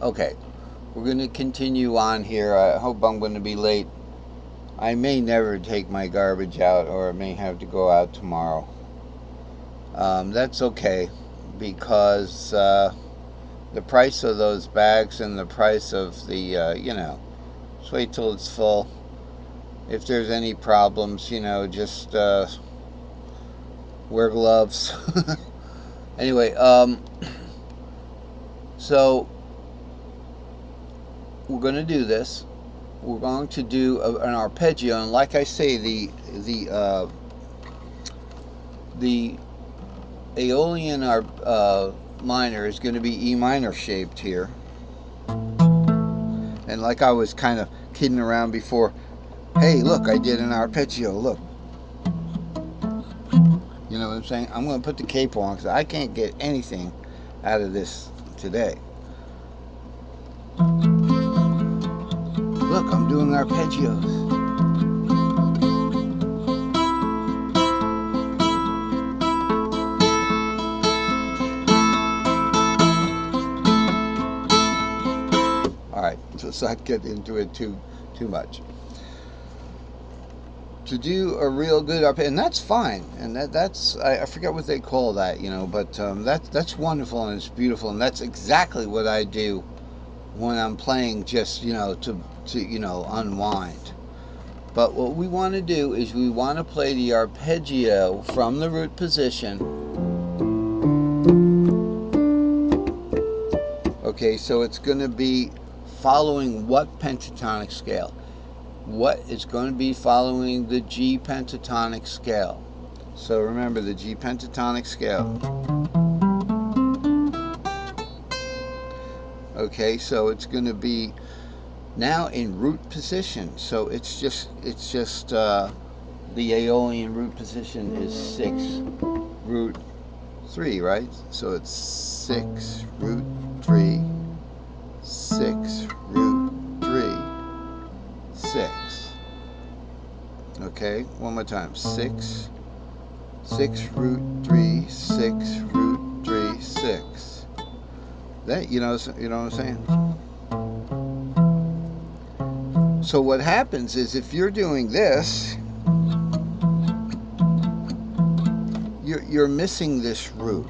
Okay, we're going to continue on here. I hope I'm going to be late. I may never take my garbage out, or I may have to go out tomorrow. That's okay, because the price of those bags and the price of just wait till it's full. If there's any problems, just wear gloves. Anyway, so we're going to do this. We're going to do an arpeggio, and like I say, the Aeolian minor is going to be E minor shaped here. And like I was kind of kidding around before, hey, look, I did an arpeggio. Look, you know what I'm saying? I'm going to put the cape on because I can't get anything out of this today. Look, I'm doing arpeggios. Let's not get into it too much. To do a real good arpeggio, and that's fine, and that's I forget what they call that, but that's wonderful and it's beautiful, and that's exactly what I do when I'm playing, just to unwind. But what we want to do is we want to play the arpeggio from the root position. Okay, so it's going to be following what pentatonic scale? What is going to be following the G pentatonic scale. So remember the G pentatonic scale. Okay, so it's going to be now in root position. So it's just the Aeolian root position is 6 root 3, right? So it's 6 root 3, 6 root 3, 6. Okay, one more time. 6 root 3, 6 root 3, 6. That you know what I'm saying? So what happens is, if you're doing this, you're missing this root.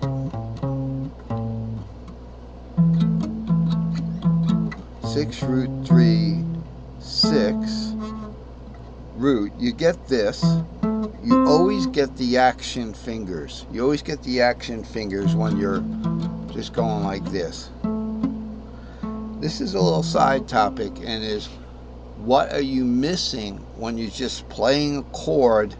Six root 3, 6 root. You get this. You always get the action fingers. You always get the action fingers when you're just going like this. This is a little side topic, and is, what are you missing when you're just playing a chord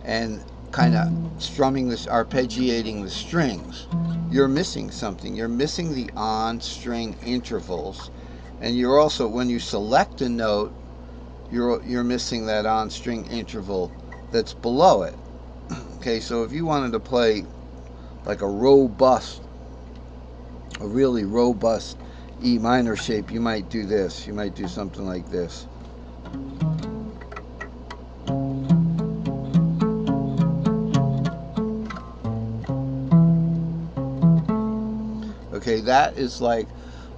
and kind of strumming this, arpeggiating the strings? You're missing something. You're missing the on string intervals, and you're also, when you select a note, you're missing that on string interval that's below it. Okay, so if you wanted to play like a really robust E minor shape, you might do this. You might do something like this. Okay, that is like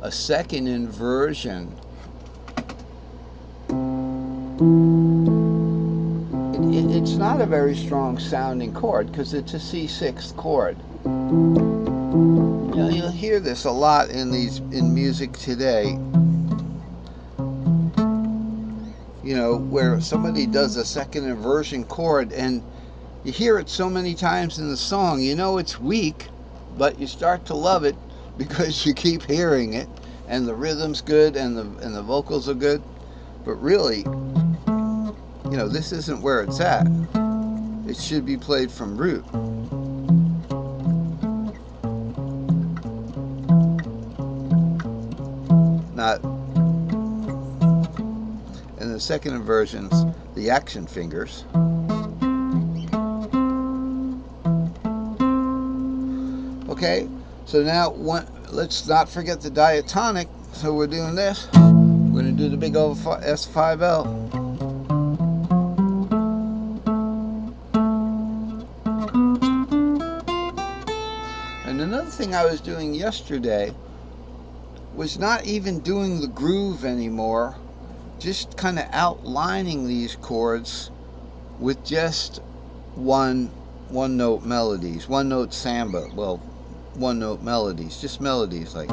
a second inversion. It's not a very strong sounding chord because it's a C6 chord. You'll hear this a lot in music today. Where somebody does a second inversion chord, and you hear it so many times in the song, it's weak, but you start to love it because you keep hearing it, and the rhythm's good, and the vocals are good. But really, this isn't where it's at. It should be played from root. Not. And the second inversion's the action fingers. Okay, so now let's not forget the diatonic. So we're doing this. We're going to do the big old S5L. And another thing I was doing yesterday was not even doing the groove anymore, just kind of outlining these chords with just one note melodies, one note samba, well, one note melodies, just melodies like.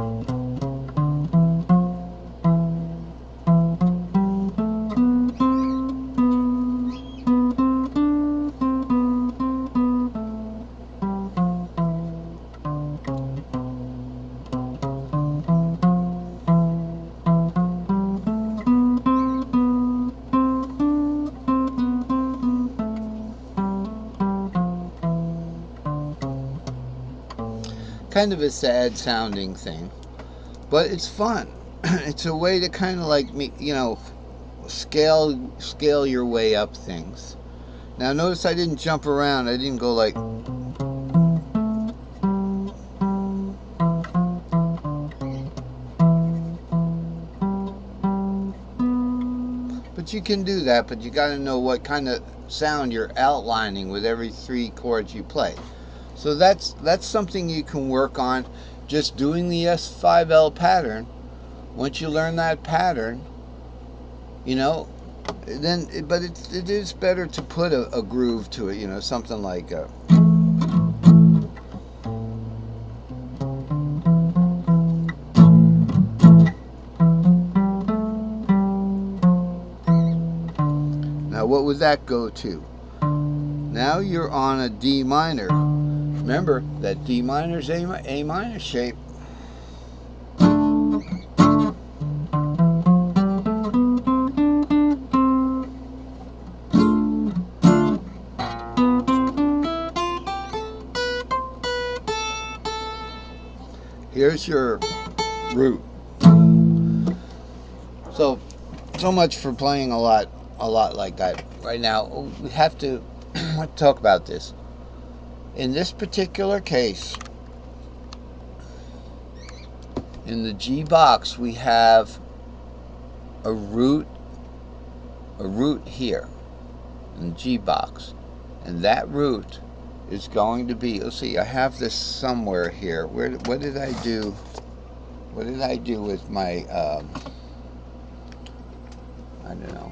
Kind of a sad sounding thing, but it's fun. It's a way to kind of like scale your way up things. Now notice I didn't jump around. I didn't go like. But you can do that, but you got to know what kind of sound you're outlining with every 3 chords you play. So that's something you can work on, just doing the S5L pattern. Once you learn that pattern, then but it is better to put a groove to it, something like now what would that go to? Now you're on a D minor. Remember that D minor is A minor shape. Here's your root. So much for playing a lot like that. Right now, we have to talk about this. In this particular case, in the G box, we have a root here in the G box, and that root is going to be, let's see, I have this somewhere here. What did I do? What did I do with my, I don't know.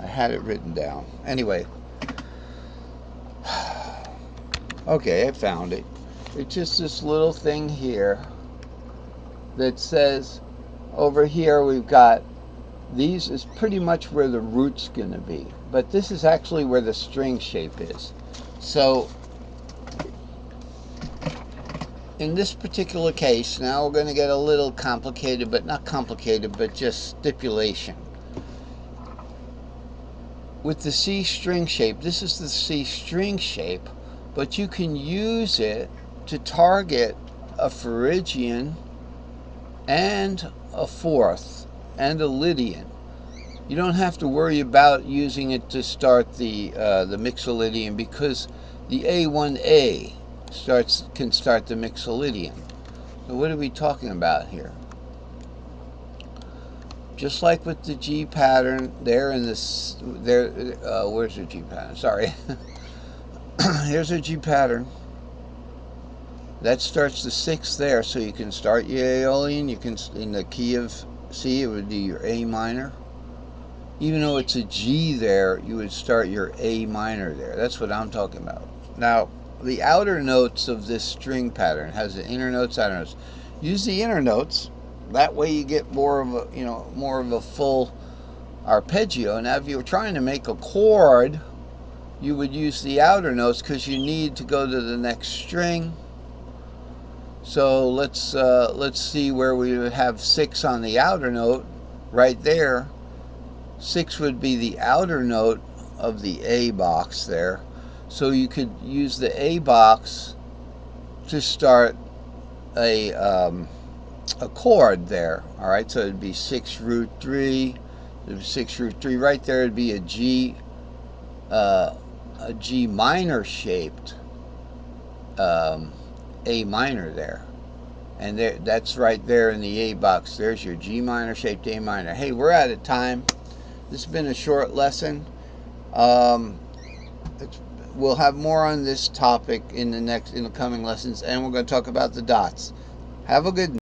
I had it written down. Anyway. Okay, I found it. It's just this little thing here that says, over here we've got, these is pretty much where the root's going to be. But this is actually where the string shape is. So, in this particular case, now we're going to get a little complicated, but not complicated, but just stipulation. With the C string shape, this is the C string shape, but you can use it to target a Phrygian and a fourth and a Lydian. You don't have to worry about using it to start the Mixolydian, because the A1A can start the Mixolydian. So what are we talking about here? Just like with the G pattern, where's the G pattern? Sorry. Here's a G pattern. That starts the 6th there, so you can start your Aeolian. You can, in the key of C, it would be your A minor. Even though it's a G there, you would start your A minor there. That's what I'm talking about. Now, the outer notes of this string pattern has the inner notes, outer notes. Use the inner notes. That way you get more of a full arpeggio. Now, if you were trying to make a chord, you would use the outer notes because you need to go to the next string. So let's see where we would have 6 on the outer note. Right there, 6 would be the outer note of the A box there. So you could use the A box to start a chord there. All right, so it'd be 6 root 3. It'd be 6 root 3 right there. It'd be a G minor shaped A minor there, and that's right there in the A box. There's your G minor shaped A minor. Hey, we're out of time. This has been a short lesson. We'll have more on this topic in the coming lessons, and we're going to talk about the dots. Have a good night.